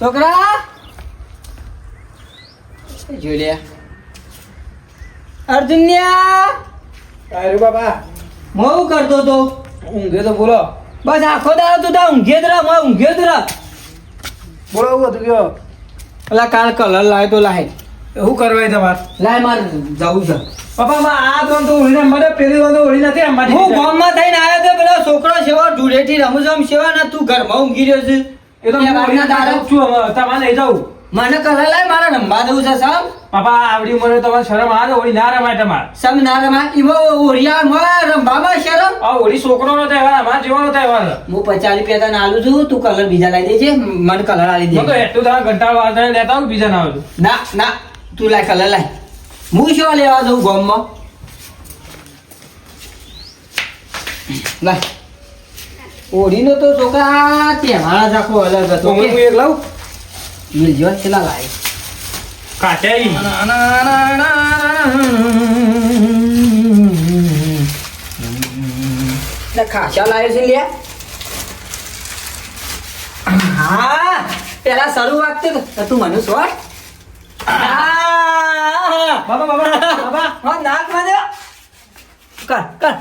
છોકરા જોઈ અર્જુન્યા અરે બાબા હું કરતો તો ઊંઘે તો બોલો. બસ આખો દાડો તું તા ઊંઘે જ રહ ઊંઘે જ રહ. બોલો એવું હતું કયો પેલા કાળ કલર લાવે તો લાય શું કરવાય તમારે? લાય મારે જવું છે. પપ્પા આ દોન તો ઓળીને મને પેલી દોન તો ઓળી નથી આમ હું ગામમાં થઈને આવ્યો તો પેલો છોકરો સેવા ઢૂળેથી રમઝમ સેવા ને તું ઘરમાં ઊંઘી રહ્યો છે. એ તો હું ઓળીને દાદા છું હવે તમારે લઈ જાઉં. મને કલર લાય મારે રમવા દઉં છે સમ પપ્પા આવડી મને તમારે શરમ આવે ઓળી ના રમાય તમારે. સમ ના રમા ઈમો ઓરિયામાં રમવામાં શરમ. આ ઓળી છોકરોનો તહેવાર અમારા જેવાનો તહેવાર. હું 50 રૂપિયા તને આલું છું તું કલર બીજા લાવી દેજે મને કલર આલી હું તો દે. એટલું તારા ઘંટાળો વાળતા લેતા આવું બીજા ના આવતું. ના ના તું લાય કલર લાય હું શું લેવા જઉં ગામમાં લાય. ઓઢીનો તો છોકરા તહેવાર જ આખો અલગ હતો તો હું એક લાવું મિલજો ચલા લાય કાચાઈ ખાસા લાવ્યો છે લ્યા. હા પેલા શરૂઆત તો તું મને શોટ બાબા બાબા બાબા હા નાક માં કર કર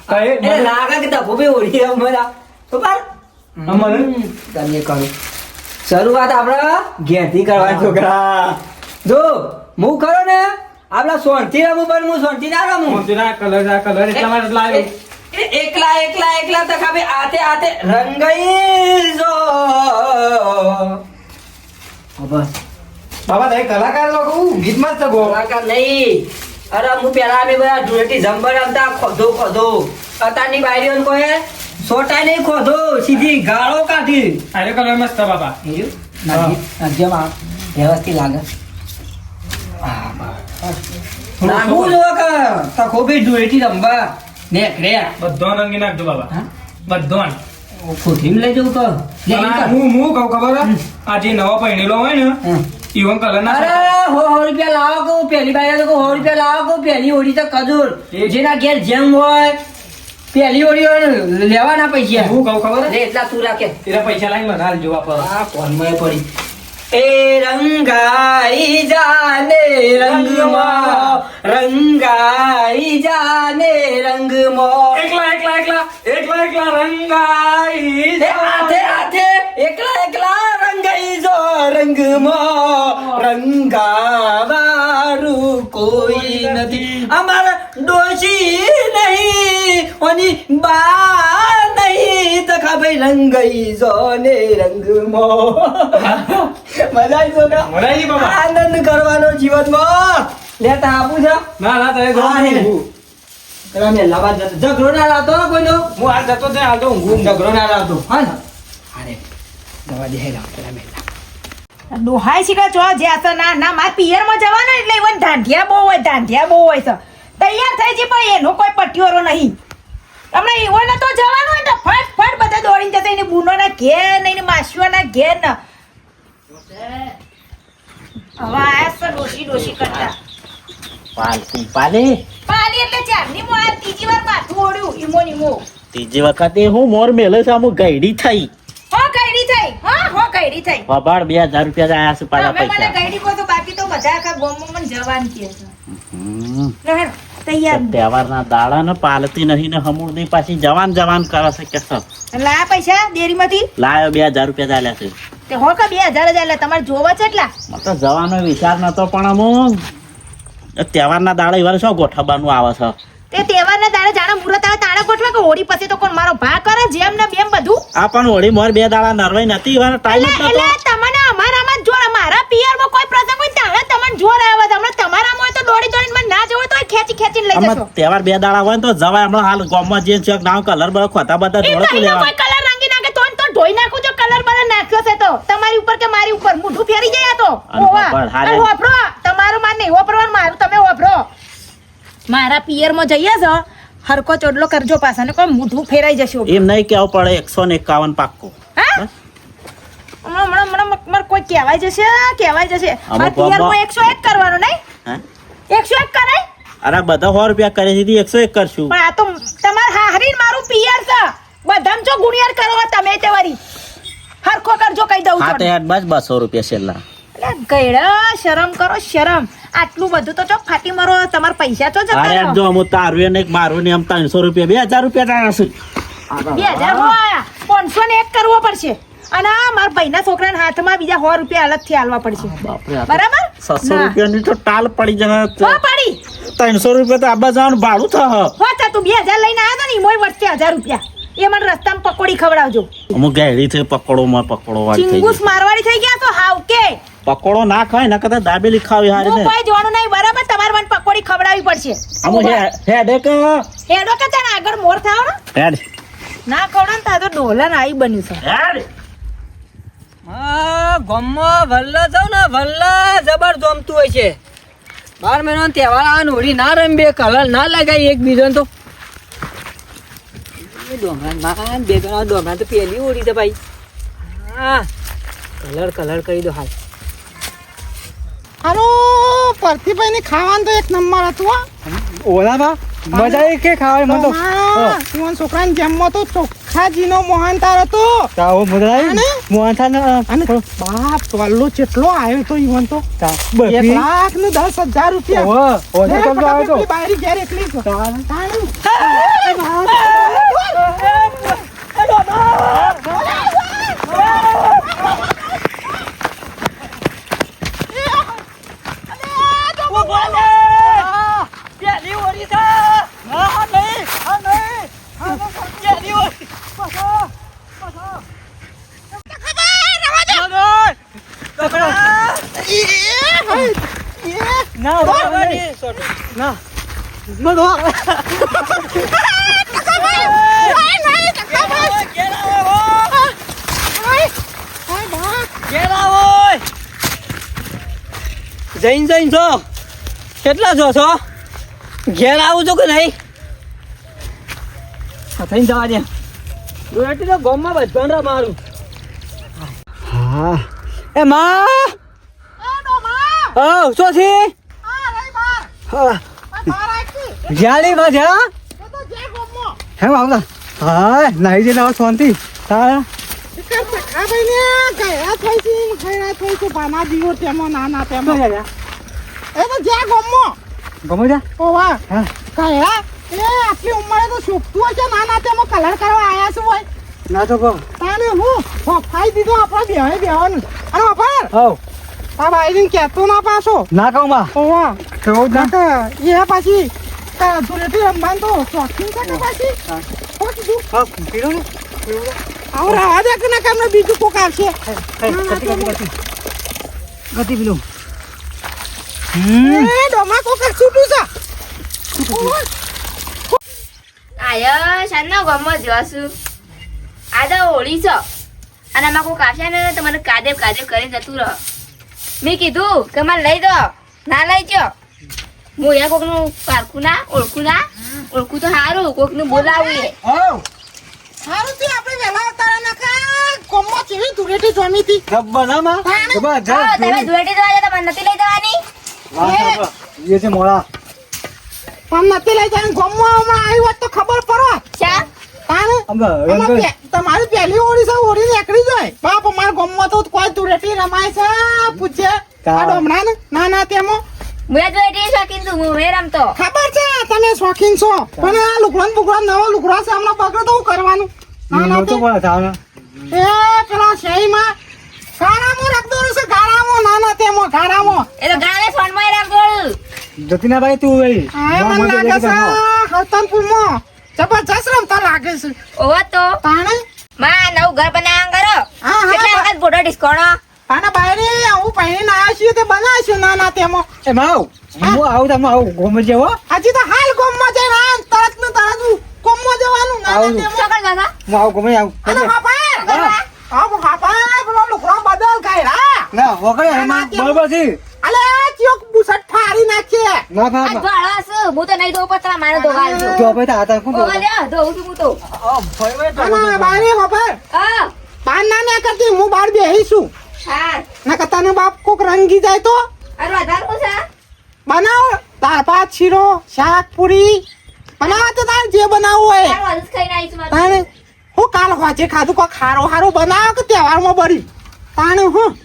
કઈ એ લાગે કે તપો બે ઓળી અમારા તો પર અમારે તમે કરો શરૂઆત આપણે ઘેરથી કરવાની છોકરા. જો હું ખરો ને આપડા સોનથી રમું પણ હું સોનથી ના રમું. મોતીના કલર એટલા માટે લાવ્યો. એકલા એકલા એકલા તક હવે આતે આતે રંગઈ જો બસ બાબા તમે કલાકાર લોકો ગીતમાં જ સગો. કલાકાર નહીં. અરે હું પેલા અમે બધા ધૂળેટી જંબર રમતા ખોધો ખોધો અત્યારની બાયરીઓને કોઈ સોટા નહીં ખોધો સીધી ગાળો કાઢી. અરે કલર મસ્ત બાબા. નાખજે વ્યવસ્થિત લાગે. નાખવું જો કે તકો બી ધૂળેટી રમવા ને રે બધો રંગી નાખજો બાબા. બધો ખોથીમ લઈ જવું તો હું કહું ખબર હે? આ જે નવો પહેરેલો હોય ને ઈવન કલર ના અરે હો રૂપિયા લાવો કહું પેલી બાઈ તો 100 રૂપિયા લાવો કહું પેલી ઓળી તો કજૂર જેના ઘેર જેમ હોય પેલી ઓળી હોય ને લેવાના પૈસા હું કહું ખબર લે એટલા તું રાખે એના પૈસા લાવીને મને હાલ જોવા પર. આ કોનમાં પડી એ રંગાઈ જાને રંગમાં રંગાઈ જાને રંગમાં એકલા એકલા એકલા એકલા એકલા રંગાઈ એ આથે આથે એકલા એકલા રંગાઈ જો રંગમાં રંગાવારું કોઈ નથી અમારા ડોશી નહીં ઓની બા નહીં તખા ભાઈ રંગાઈ જો ને રંગમાં મજા આવી છોકરા. મજા આવી બાબા. આનંદ કરવાનો જીવનમાં લેતા આપું છે. ના ના તમે હા, હે. ઊંઘું. પેલા મેલા બાદ જતો ઝઘડો ના લાવતો હો કોઈનો. હું હાલ જતો ત્યાં હાલ તો ઊંઘું. ઝઘડો ના લાવતો હા ને અરે દવા દે હેરા પેલા મેલા ડોહાઈ શીખા ચો જ્યાં તો ના ના માર પિયરમાં જવાનું એટલે ઈવન ધાંધિયા બહુ હોય છે તૈયાર થઈ જી પણ એનો કોઈ પટ્ટીઓરો નહીં હમણાં ઈવન તો જવાનું હોય તો ફટ ફટ બધા દોડીને જતા એને બુનોના ઘેર ને એને માસીઓના ઘેર ને હવે આયા છે ડોશી કરતા પાલે પાલી એટલે ચારની મો આ ત્રીજી વાર માથું ઓળ્યું ઈમો ત્રીજી વખતે હું મોર મેલે છે અમુક ગઈડી થઈ હો કઈડી થઈ વબાડ 2000 રૂપિયા આયા છે પાછા તમે મને પૈસા. કઈડી કહો તો બાકી તો બધા આખા ગામમાં મને જવાન કહે છે હમ. રહે તૈયાર તહેવારના દાડા ને પાલતી નહીં ને હમુરની પાછી જવાન કરે છે કે સર લાયા પૈસા ડેરીમાંથી લાયો 2000 રૂપિયા ચાલ્યા છે. તે હો કે 2000 જ આલે તમારે જોવા છે એટલા મને તો જવાનો વિચાર નતો પણ અમુક તહેવારના દાડા એવા શું ગોઠવવાનું આવે છે. તે તહેવારના દાડે જાણે મુહૂર્ત આવે તાણે ગોઠવે કે હોળી પછી તો કોણ મારો ભા કરે જેમ ને બેમ બધું આ પણ હોળી મોર 2 દાડા નરવાઈ નથી એવાનો ટાઈમ જ એટલે નતો. તમને અમારામાં જ જોર મારા પિયરમાં કોઈ પ્રસંગ હોય તાણે તમને જોર આવે તમને તમારામાં હોય તો દોડીને મને ના જોવે તો ખેંચીને લઈ આમાં જશો તહેવાર 2 દાડા હોય ને તો જવાય. હમણાં હાલ ગામમાં જે છે નાવ કલર બળ ખોતા બધા એમ ધોળતું નહીં લેવા. કોઈ કલર રંગી નાખે તો ધોઈ નાખું જો કલર બલર નાખ્યો છે તો તમારી ઉપર કે મારી ઉપર મોઢું ફેરી જાય આ તો અને ઓવા હોભળ, હાલે. અને હોભળો તમારું માન નહીં હોભળવાનું મારું તમે હોભળો મારા પિયરમાં જઈએ છો હરકો ચોડલો કરજો પાછા ને કોઈ મોઢું ફેરાઈ જશે એમ નહીં કેવું પડે 151 પાક્કો. હા હમણાં કોઈ કહેવાય જશે મારા અમુક પિયરમાં 101 કરવાનો નહીં હે? 101 કરાય અરે બધા 100 રૂપિયા કરે છે 101 કરશું. પણ આ તો પિયર છે બધામ જો ગુણિયાર કરો તમે તે વરી હરખો કરજો કહી દઉં હા છું તે યાર બસ 200 રૂપિયા છેલ્લા. એટલે ગયડા શરમ કરો શરમ આટલું બધું તો ચોક ફાટી મારો તમારા પૈસા તો જતા અરે રહો. જો હું તારું ને મારું ને આમ 300 રૂપિયા 2000 રૂપિયા થાય છે. 2000 નો આયા 500 ને એક કરવો પડશે અને આ મારા ભાઈના છોકરાના હાથમાં બીજા 100 રૂપિયા અલગથી આલવા પડશે બરાબર 700 રૂપિયાની તો ટાલ પડી જાય. હો પડી 300 રૂપિયા તો આબા જવાનું ભાડું થશે. હો તા તું 2000 લઈને આવ્યો તો ને મોય વચ્ચે 1000 રૂપિયા એ મને રસ્તામાં પકોડી ખવડાવજો. અમુક ગેડી થઈ પકોડો વાળી થઈ ચિંગુસ મારવાડી થઈ ગયા તો હાવ કે પકોડો ના ખાય ને કદાચ દાબેલી ખાવી હારે હું ને કોઈ જોવાનું નહીં બરાબર તમારે મને પકોડી ખવડાવવી પડશે અમુક હેડેક હેડો કે તને આગળ મોર થાવ ને હેડ ના ખવડાવ ને તા તો ડોલન આવી બન્યું છે હેડ હા ગોમમાં વલ્લા જાવ ને વલ્લા જબર જમતું હોય છે 12 મહિનાનો તહેવાર આવે ને હોળી ના રમીએ કલર ના લગાવી એકબીજાને તો ડોમરા બે જણા ડોમરા તો પહેલી હોળી છે ભાઈ હા કલર કરી દો હાલ હાલો પરથીભાઈ ની ખાવાનું તો એક નંબર હતું હો. ઓલા બા મજા આવી કે ખાવા મને તો હા, ઈવન છોકરાને જેમમાં તો ચોખ્ખાજીનો મોહનતાર હતો તાવો મજા આવી અને? મોહનથાળ ને અને બાપ ટોલો ચેટલો આવ્યો તો ઈવન તો 1,10,000 રૂપિયા ઓહો લે, ઓછો કમ ફટાફટ આવ્યો તો પેલી બાયરી ઘેર એકલી છે. તાણે. પહેલી હોળી છે હા નહીં જઈને છો કેટલા છો ઘેર આવું છો કે નહીં થઈને જવા દે રોટી તો ગામમાં બધાને મારું હા એ માં શું છે જાળી માં જા હે આવતા હા નાઈ જઈને આવો શાંતિ હા ગમે જા આટલી ઉંમરે તો છોકતું હોય છે નાના તેમાં કલર કરવા આયા છું હોય ના તો કહો તાને હું ફાઈ દીધો આપણે બેવાનું અને વાપર હવ આ બાઈડીને કહેતો ના પાછો ના કહું માં ઓવા કેવું જ ના એ પાછી ધૂળેટી રમવાનું તો શોખીન છે કે પાછી શું કીધું હા પીરો ને આવું રાવા દે કે ના કામને બીજું કોક આવશે ગતિ પેલું એ ડોમા કોક છૂટું છે આયા શાનના ગામમાં જવાશું આ તો હોળી છે અને આમાં કોઈ કાપ્યા ને તો મને કાદેવ કરીને જતું રહ મેં કીધું કે મને લઈ દો ના લઈ જો હું અહીંયા કોકનું પારખું ના ઓળખું તો સારું કોકનું બોલાવું એ સારું થી આપણે વહેલા અવતારા નાખા કોમમાં ચેવી ધૂળેટી જમી હતી જબ્બનામાં જબ્બા હા, તમે ધૂળેટી જવા જતા મને નથી લઈ જવાની એ છે મોળા પણ નથી લઈ જાય ગમમાં હમણાં આવી હોત તો ખબર પડો શા તમારી પહેલી ઓળી છે ઓળી નીકળી જાય બાપ અમારા ગમમાં તો કોઈ ધૂળેટી રમાય છે પૂછે આ ડોમણા ના તેમાં મુયા ધૂળેટી શોખીન છું હું એ રમતો ખબર છે તમે શોખીન છો પણ આ લુગડા બુગડા નવો લુગડા છે હમણાં બગડે તો શું કરવાનું નાના તે એ પેલા શેરીમાં ગાળામાં રાખ દોરું છે ગાળામાં નાના તેમાં ગાળામાં એ તો ગાળે ફોનમાં રાખો જતીનાભાઈ તું વેલી હા મને લાગે છે હરતાનપુરમાં જબરજસ્ત રમતા લાગે છે ઓવા તો તાણે માં નવું ઘર બનાવવા કરો હા, કેટલા વખત ફોટો ડિસ્કોણો અને બાયરે આવું પહેરીને આવ્યા છીએ તે બનાવીશું નાના તેમાં એ માવ હું આવું તમે આવું ગોમ જેવો હજી તો હાલ ગોમમાં જઈને તરત ને તરત ગોમમાં જવાનું નાના આવું. તેમાં ચોકડ બાબા હું આવું ગમે આવું અને બાપા પેલો લુગડો બદલ કાઢ્યા ના વગડે એમાં બરોબર છે અલે ચોક બુસટ ફાડી નાખીએ ના આ ખા ધોળા છે હું તો નહીં દઉં પતરા મારે તો ગાલજો જો ભાઈ તા હતા કોણ ઓવા લ્યો ધોઉં છું હું તો અને બાયરે ખબર હા બાર ના ના કરતી હું બાર બેહીશું હા ના કરતા ને બાપ કોક રંગી જાય તો અરે વધારે છે બનાવો દાળ ભાત શીરો શાક પૂરી બનાવો તો તાર જે બનાવવું હોય આજ જ ખાઈને આવીશું મારે. તાણે હું કાલ હોજે ખાધું કોઈ ખારો હારો બનાવો કે તહેવારમાં બળી તાણે હું